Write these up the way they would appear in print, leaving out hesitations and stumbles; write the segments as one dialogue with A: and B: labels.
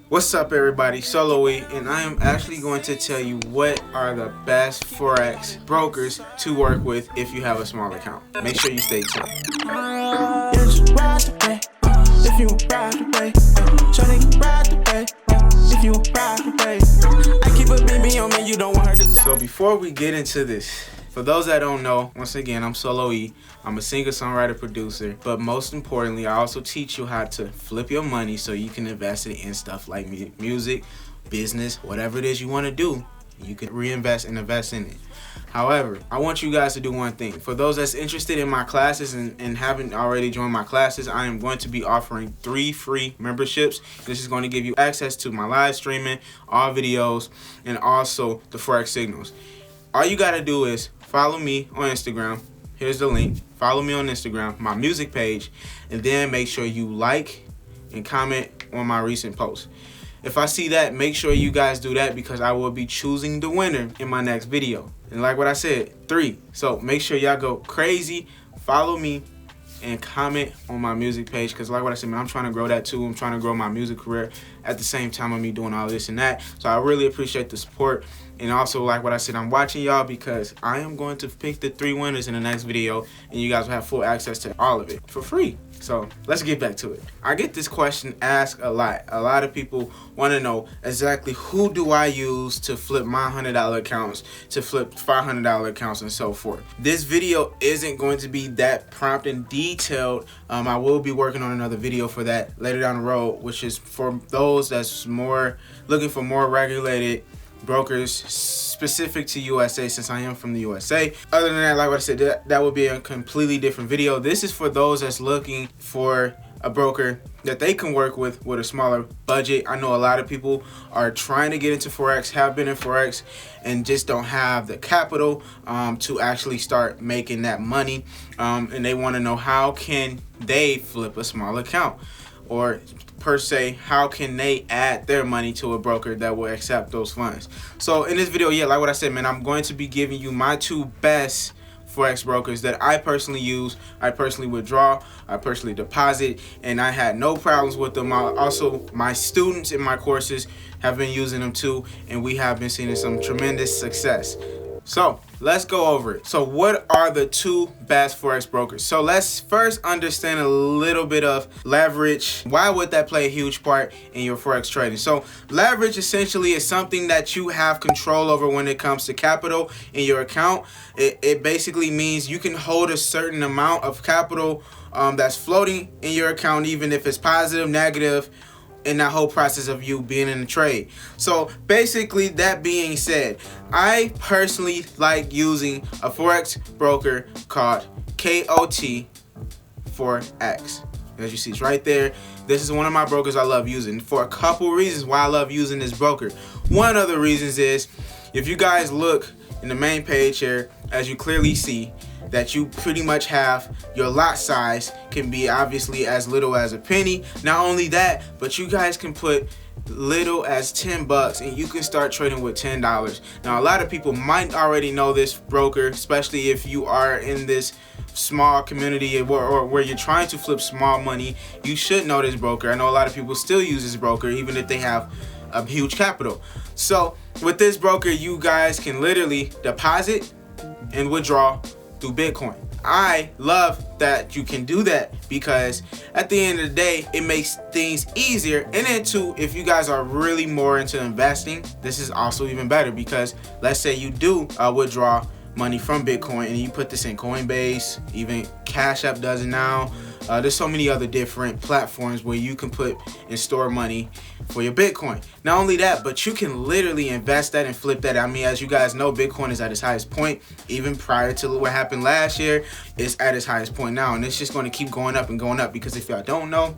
A: What's up, everybody? Solo E, and I am actually going to tell you what are the best Forex brokers to work with if you have a small account. Make sure you stay tuned. So before we get into this, for those that don't know, once again, I'm Solo E. I'm a singer, songwriter, producer, but most importantly, I also teach you how to flip your money so you can invest it in stuff like music, business, whatever it is you want to do. You can reinvest and invest in it. However, I want you guys to do one thing. For those that's interested in my classes and haven't already joined my classes, I am going to be offering 3 free memberships. This is going to give you access to my live streaming, all videos, and also the Forex signals. All you got to do is follow me on Instagram. Here's the link. Follow me on Instagram, my music page, and then make sure you like and comment on my recent posts. If I see that, make sure you guys do that because I will be choosing the winner in my next video. And like what I said, 3. So make sure y'all go crazy, follow me, and comment on my music page because like what I said, man, I'm trying to grow that too. I'm trying to grow my music career at the same time of me doing all this and that. So I really appreciate the support. And also, like what I said, I'm watching y'all because I am going to pick the 3 winners in the next video, and you guys will have full access to all of it for free. So let's get back to it. I get this question asked a lot. A lot of people want to know exactly who do I use to flip my $100 accounts, to flip $500 accounts, and so forth. This video isn't going to be that prompt and detailed. I will be working on another video for that later down the road, which is for those that's more looking for more regulated brokers specific to USA, since I am from the USA. Other than that, like what I said, that would be a completely different video. This is for those that's looking for a broker that they can work with a smaller budget. I know a lot of people are trying to get into Forex, have been in Forex, and just don't have the capital to actually start making that money. And they want to know how can they flip a small account, or per se, how can they add their money to a broker that will accept those funds. So in this video, yeah, like what I said, man, I'm going to be giving you my 2 best Forex brokers that I personally use, I personally withdraw, I personally deposit, and I had no problems with them. Also, my students in my courses have been using them too, and we have been seeing some tremendous success. So let's go over it. So what are the 2 best Forex brokers? So let's first understand a little bit of leverage. Why would that play a huge part in your Forex trading? So leverage essentially is something that you have control over when it comes to capital in your account. It basically means you can hold a certain amount of capital that's floating in your account, even if it's positive, negative, in that whole process of you being in the trade. So basically, that being said, I personally like using a Forex broker called KOT Forex. As you see, it's right there. This is one of my brokers I love using for a couple reasons why I love using this broker. One of the reasons is, if you guys look in the main page here, as you clearly see, that you pretty much have your lot size can be obviously as little as a penny. Not only that, but you guys can put little as $10 and you can start trading with $10. Now a lot of people might already know this broker, especially if you are in this small community or where you're trying to flip small money. You should know this broker. I know a lot of people still use this broker even if they have a huge capital. So with this broker, you guys can literally deposit and withdraw through Bitcoin. I love that you can do that because at the end of the day, it makes things easier. And then too, if you guys are really more into investing, this is also even better because let's say you do withdraw money from Bitcoin and you put this in Coinbase, even Cash App does it now. There's so many other different platforms where you can put and store money for your Bitcoin. Not only that, but you can literally invest that and flip that. I mean, as you guys know, Bitcoin is at its highest point. Even prior to what happened last year, it's at its highest point now. And it's just going to keep going up and going up because if y'all don't know,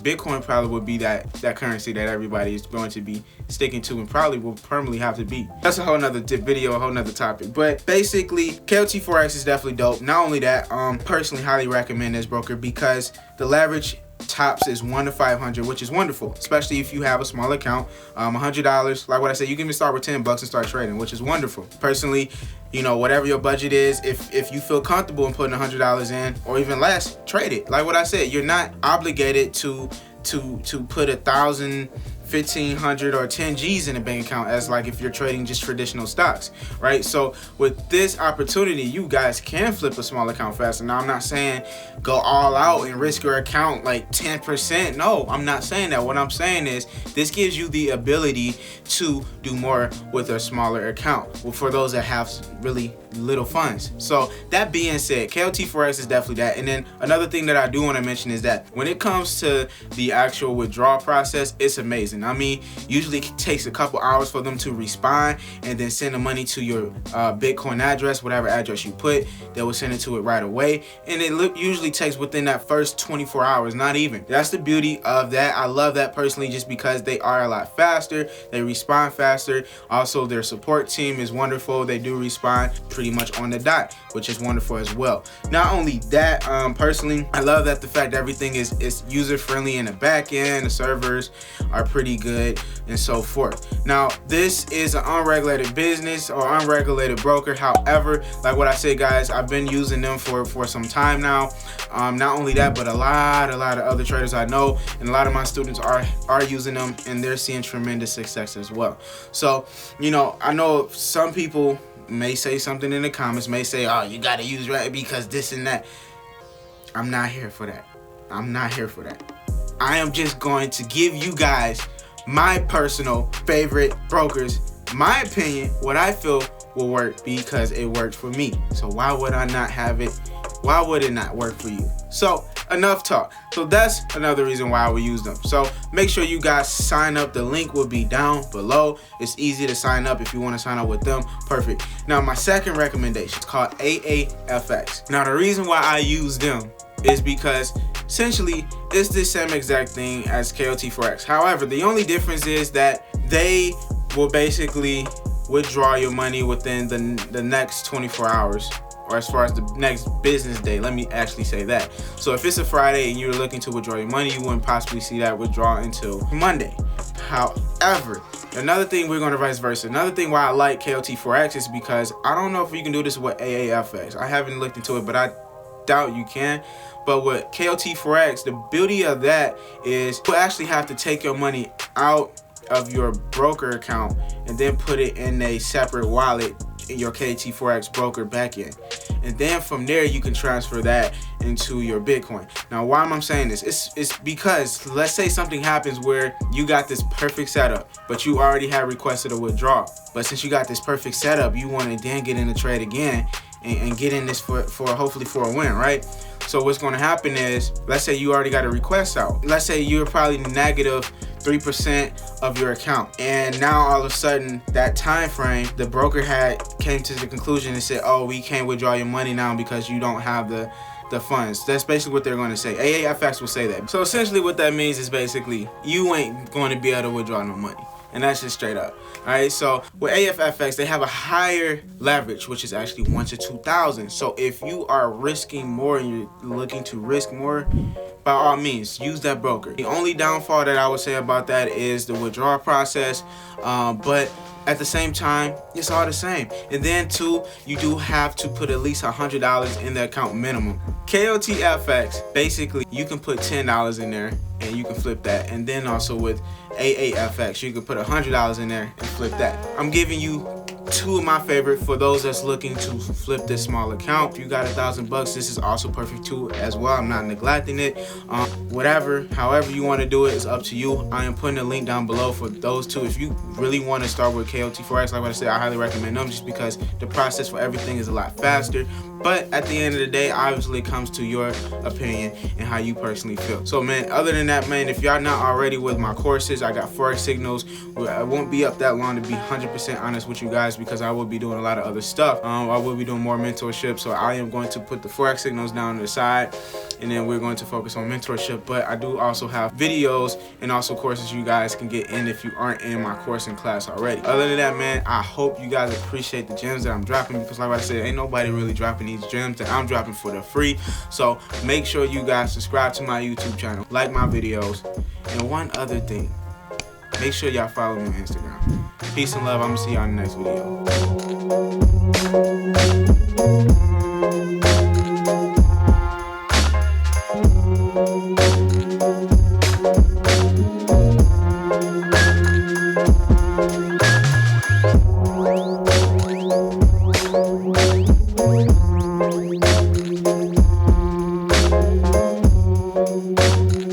A: Bitcoin probably would be that currency that everybody is going to be sticking to and probably will permanently have to be. That's a whole nother video, a whole nother topic. But basically, KOT Forex is definitely dope. Not only that, personally highly recommend this broker because the leverage tops is 1 to 500, which is wonderful, especially if you have a small account. $100, like what I said, you can even start with $10 and start trading, which is wonderful. Personally, you know, whatever your budget is, if you feel comfortable in putting $100 in or even less, trade it. Like what I said, you're not obligated to put 1,000, 1,500 or 10 G's in a bank account, as like if you're trading just traditional stocks, right? So with this opportunity, you guys can flip a small account faster. Now, I'm not saying go all out and risk your account like 10%. No, I'm not saying that. What I'm saying is this gives you the ability to do more with a smaller account, well, for those that have really little funds. So that being said, KLT Forex is definitely that. And then another thing that I do want to mention is that when it comes to the actual withdrawal process, it's amazing. I mean, usually it takes a couple hours for them to respond and then send the money to your Bitcoin address, whatever address you put. They will send it to it right away, and it usually takes within that first 24 hours, not even. That's the beauty of that. I love that personally, just because they are a lot faster, they respond faster. Also, their support team is wonderful. They do respond pretty much on the dot, which is wonderful as well. Not only that, personally, I love that the fact that everything is user friendly in the back end. The servers are pretty good and so forth. Now, this is an unregulated business or unregulated broker. However, like what I said, guys, I've been using them for some time now. Not only that, but a lot of other traders I know, and a lot of my students are using them, and they're seeing tremendous success as well. So, you know, I know some people may say something in the comments, may say, oh, you got to use Reddit because this and that. I'm not here for that. I'm not here for that. I am just going to give you guys my personal favorite brokers, my opinion, what I feel will work because it worked for me. So why would I not have it? Why would it not work for you? So enough talk. So that's another reason why I would use them. So make sure you guys sign up. The link will be down below. It's easy to sign up if you want to sign up with them. Perfect. Now, my second recommendation is called AAFX. Now, the reason why I use them is because essentially it's the same exact thing as KLT Forex. However, the only difference is that they will basically withdraw your money within the next 24 hours, or as far as the next business day. Let me actually say that. So if it's a Friday and you're looking to withdraw your money, you wouldn't possibly see that withdraw until Monday. However, another thing, we're going to vice versa. Another thing why I like KLT Forex is because I don't know if you can do this with AAFX. I haven't looked into it, but I doubt you can. But with KLT Forex, the beauty of that is you actually have to take your money out of your broker account and then put it in a separate wallet in your KLT Forex broker backend. And then from there, you can transfer that into your Bitcoin. Now, why am I saying this? It's because let's say something happens where you got this perfect setup, but you already had requested a withdrawal. But since you got this perfect setup, you want to then get in the trade again and get in this for hopefully for a win, right? So what's going to happen is, let's say you already got a request out. Let's say you're probably negative 3% of your account, and now all of a sudden that time frame, the broker came to the conclusion and said, oh, we can't withdraw your money now because you don't have the funds. That's basically what they're going to say. AAFX will say that. So essentially what that means is basically you ain't going to be able to withdraw no money. And that's just straight up. Alright, so with AAFX, they have a higher leverage, which is actually 1 to 2,000. So if you are risking more and you're looking to risk more, by all means, use that broker. The only downfall that I would say about that is the withdrawal process, but at the same time, it's all the same. And then too, you do have to put at least $100 in the account minimum. KLTFX, basically, you can put $10 in there and you can flip that. And then also with AAFX, you can put $100 in there and flip that. I'm giving you two of my favorite for those that's looking to flip this small account. If you got $1,000, this is also perfect too as well. I'm not neglecting it. However you want to do it is up to you. I am putting a link down below for those two. If you really want to start with KLT Forex, like I said, I highly recommend them just because the process for everything is a lot faster. But at the end of the day, obviously it comes to your opinion and how you personally feel. So man, other than that, man, if y'all not already with my courses, I got Forex Signals. I won't be up that long, to be 100% honest with you guys, because I will be doing a lot of other stuff. I will be doing more mentorship. So I am going to put the Forex Signals down to the side, and then we're going to focus on mentorship. But I do also have videos and also courses you guys can get in if you aren't in my course and class already. Other than that, man, I hope you guys appreciate the gems that I'm dropping, because like I said, ain't nobody really dropping these gems that I'm dropping for the free. So make sure you guys subscribe to my YouTube channel, like my videos, and one other thing, make sure y'all follow me on Instagram. Peace and love. I'm gonna see y'all in the next video.
B: Bye.